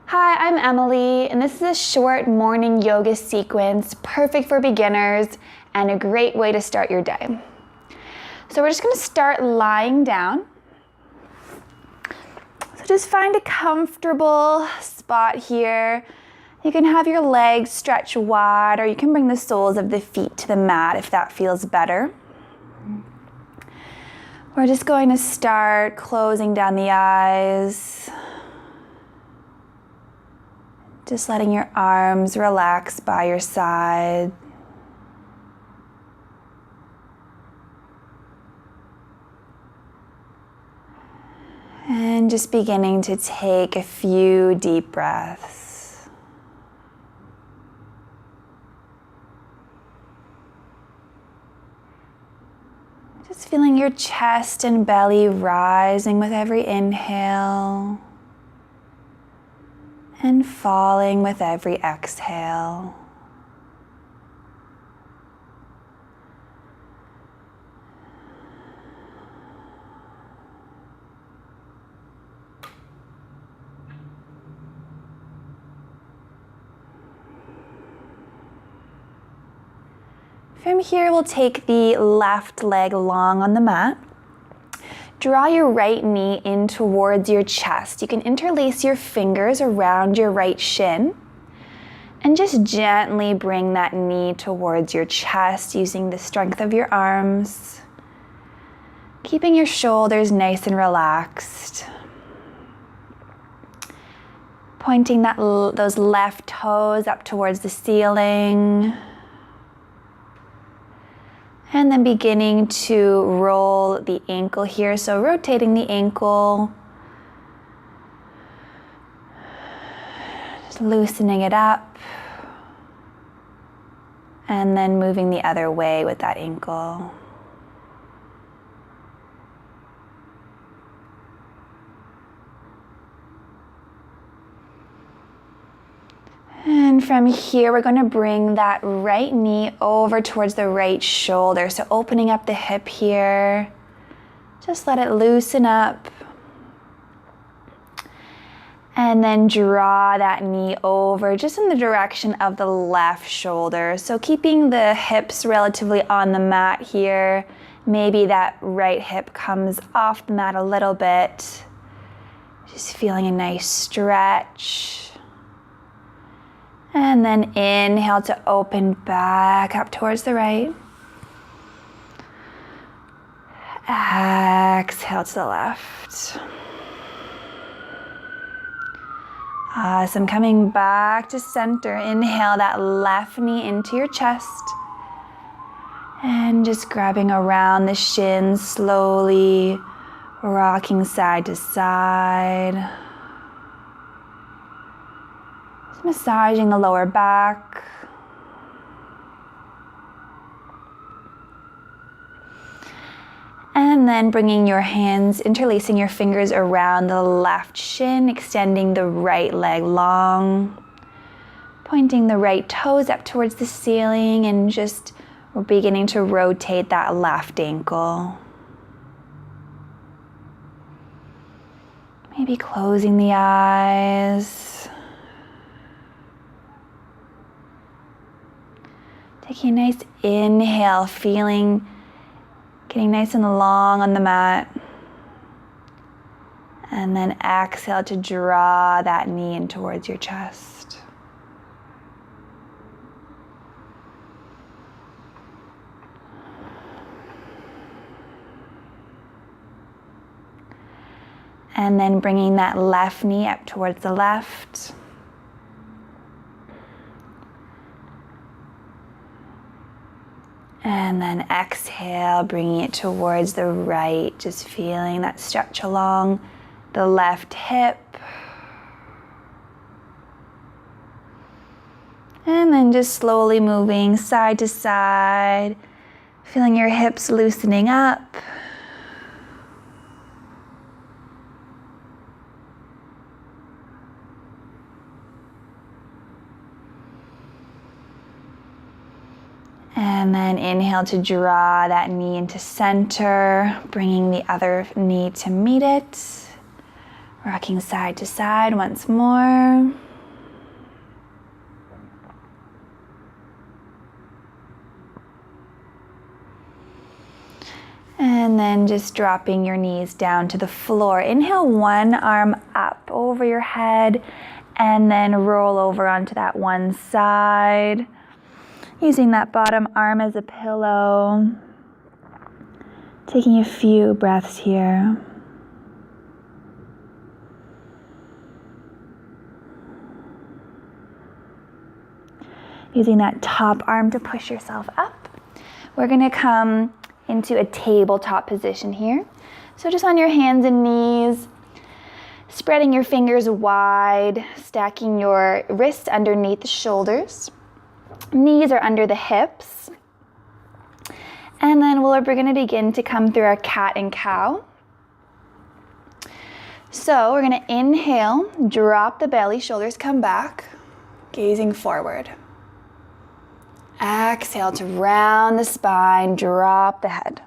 Hi, I'm Emily, and this is a short morning yoga sequence, perfect for beginners and a great way to start your day. So we're just going to start lying down. So just find a comfortable spot here. You can have your legs stretch wide, or you can bring the soles of the feet to the mat if that feels better. We're just going to start closing down the eyes. Just letting your arms relax by your side. And just beginning to take a few deep breaths. Just feeling your chest and belly rising with every inhale and falling with every exhale. From here, we'll take the left leg long on the mat. Draw your right knee in towards your chest. You can interlace your fingers around your right shin and just gently bring that knee towards your chest using the strength of your arms, keeping your shoulders nice and relaxed. Pointing those left toes up towards the ceiling. And then beginning to roll the ankle here. So rotating the ankle, just loosening it up, and then moving the other way with that ankle. And from here, we're going to bring that right knee over towards the right shoulder. So opening up the hip here, just let it loosen up. And then draw that knee over just in the direction of the left shoulder. So keeping the hips relatively on the mat here. Maybe that right hip comes off the mat a little bit. Just feeling a nice stretch. And then inhale to open back up towards the right. Exhale to the left. Awesome. Coming back to center. Inhale that left knee into your chest. And just grabbing around the shins slowly, rocking side to side. Massaging the lower back. And then bringing your hands, interlacing your fingers around the left shin, extending the right leg long, pointing the right toes up towards the ceiling, and just we're beginning to rotate that left ankle. Maybe closing the eyes. Taking a nice inhale, getting nice and long on the mat. And then exhale to draw that knee in towards your chest. And then bringing that left knee up towards the left. And then exhale, bringing it towards the right, just feeling that stretch along the left hip. And then just slowly moving side to side, feeling your hips loosening up. And then inhale to draw that knee into center, bringing the other knee to meet it. Rocking side to side once more. And then just dropping your knees down to the floor. Inhale, one arm up over your head, and then roll over onto that one side. Using that bottom arm as a pillow. Taking a few breaths here. Using that top arm to push yourself up. We're gonna come into a tabletop position here. So just on your hands and knees, spreading your fingers wide, stacking your wrists underneath the shoulders. Knees are under the hips. And then we're gonna begin to come through our cat and cow. So we're gonna inhale, drop the belly, shoulders come back, gazing forward. Exhale to round the spine, drop the head.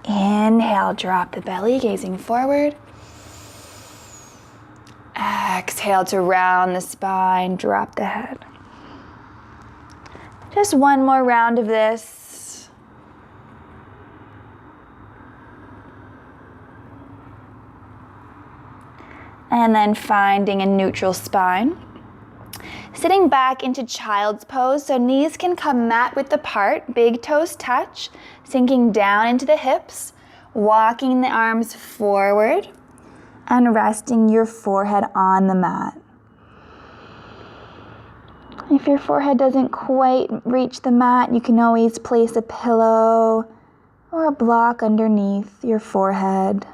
Inhale, drop the belly, gazing forward. Exhale to round the spine, drop the head. Just one more round of this. And then finding a neutral spine. Sitting back into child's pose, so knees can come mat width apart, big toes touch, sinking down into the hips, walking the arms forward, and resting your forehead on the mat. If your forehead doesn't quite reach the mat, you can always place a pillow or a block underneath your forehead.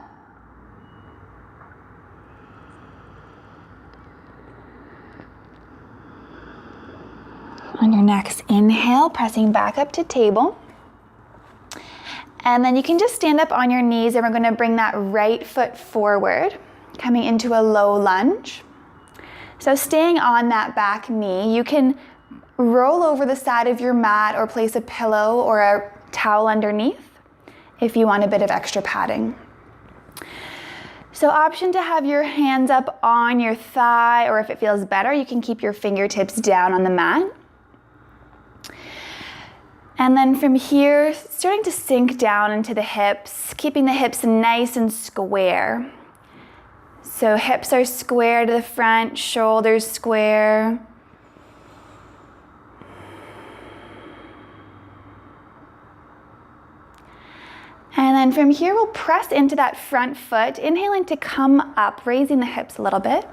On your next inhale, pressing back up to table. And then you can just stand up on your knees, and we're gonna bring that right foot forward, coming into a low lunge. So staying on that back knee, you can roll over the side of your mat or place a pillow or a towel underneath if you want a bit of extra padding. So option to have your hands up on your thigh, or if it feels better, you can keep your fingertips down on the mat. And then from here, starting to sink down into the hips, keeping the hips nice and square. So hips are square to the front, shoulders square. And then from here, we'll press into that front foot, inhaling to come up, raising the hips a little bit.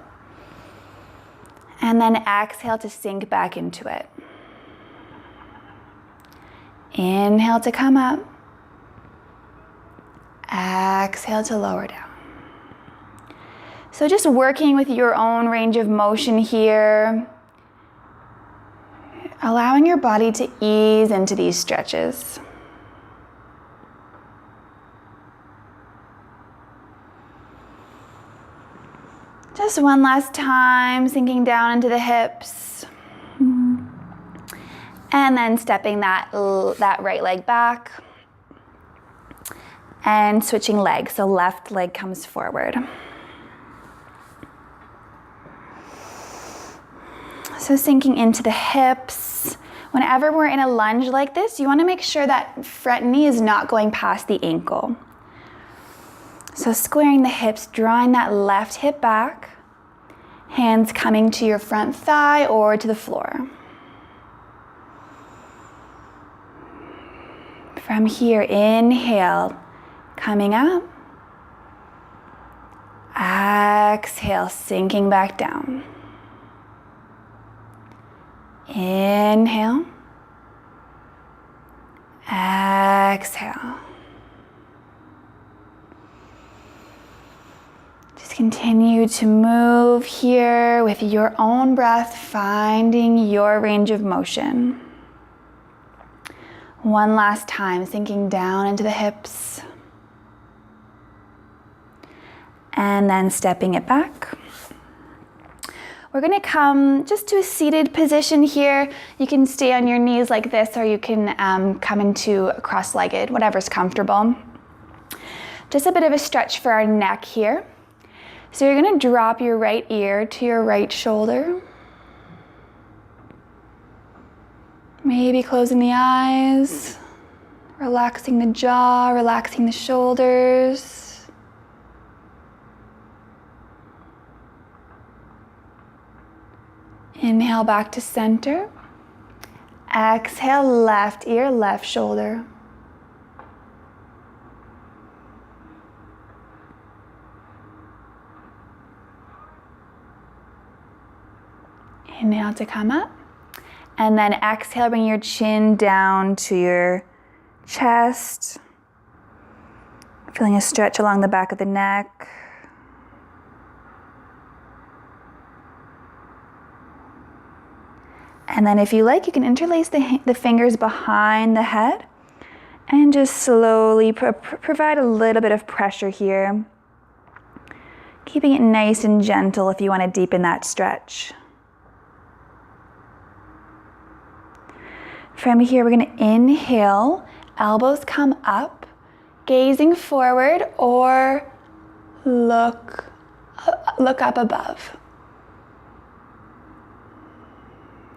And then exhale to sink back into it. Inhale to come up. Exhale to lower down. So just working with your own range of motion here. Allowing your body to ease into these stretches. Just one last time, sinking down into the hips. And then stepping that right leg back. And switching legs, so left leg comes forward. So sinking into the hips. Whenever we're in a lunge like this, you want to make sure that front knee is not going past the ankle. So squaring the hips, drawing that left hip back. Hands coming to your front thigh or to the floor. From here, inhale, coming up. Exhale, sinking back down. Inhale. Exhale. Just continue to move here with your own breath, finding your range of motion. One last time, sinking down into the hips. And then stepping it back. We're gonna come just to a seated position here. You can stay on your knees like this, or you can come into cross-legged, whatever's comfortable. Just a bit of a stretch for our neck here. So you're gonna drop your right ear to your right shoulder. Maybe closing the eyes, relaxing the jaw, relaxing the shoulders. Inhale back to center. Exhale, left ear, left shoulder. Inhale to come up. And then exhale, bring your chin down to your chest. Feeling a stretch along the back of the neck. And then if you like, you can interlace the fingers behind the head and just slowly provide a little bit of pressure here. Keeping it nice and gentle if you want to deepen that stretch. From here, we're going to inhale, elbows come up, gazing forward or look up above.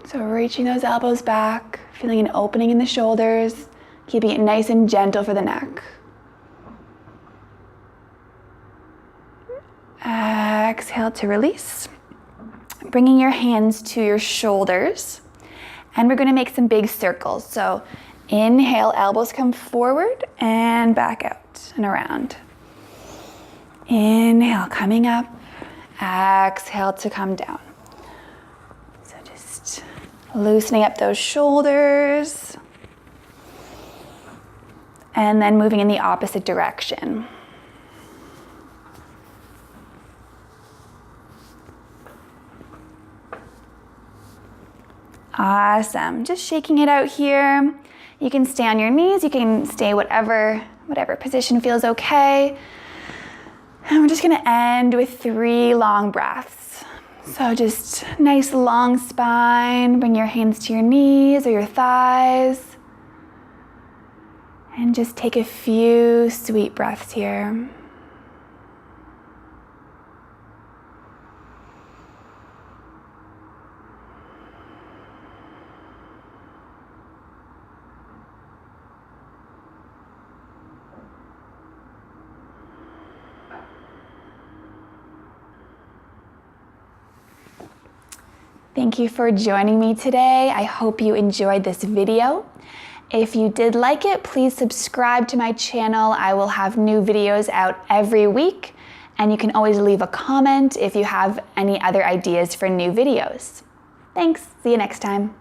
So reaching those elbows back, feeling an opening in the shoulders, keeping it nice and gentle for the neck. Exhale to release. Bringing your hands to your shoulders. And we're gonna make some big circles. So inhale, elbows come forward and back out and around. Inhale, coming up. Exhale to come down. So just loosening up those shoulders. And then moving in the opposite direction. Awesome. Just shaking it out here. You can stay on your knees. You can stay whatever position feels okay. And we're just going to end with 3 long breaths. So just nice long spine. Bring your hands to your knees or your thighs. And just take a few sweet breaths here. Thank you for joining me today. I hope you enjoyed this video. If you did like it, please subscribe to my channel. I will have new videos out every week, and you can always leave a comment if you have any other ideas for new videos. Thanks, see you next time.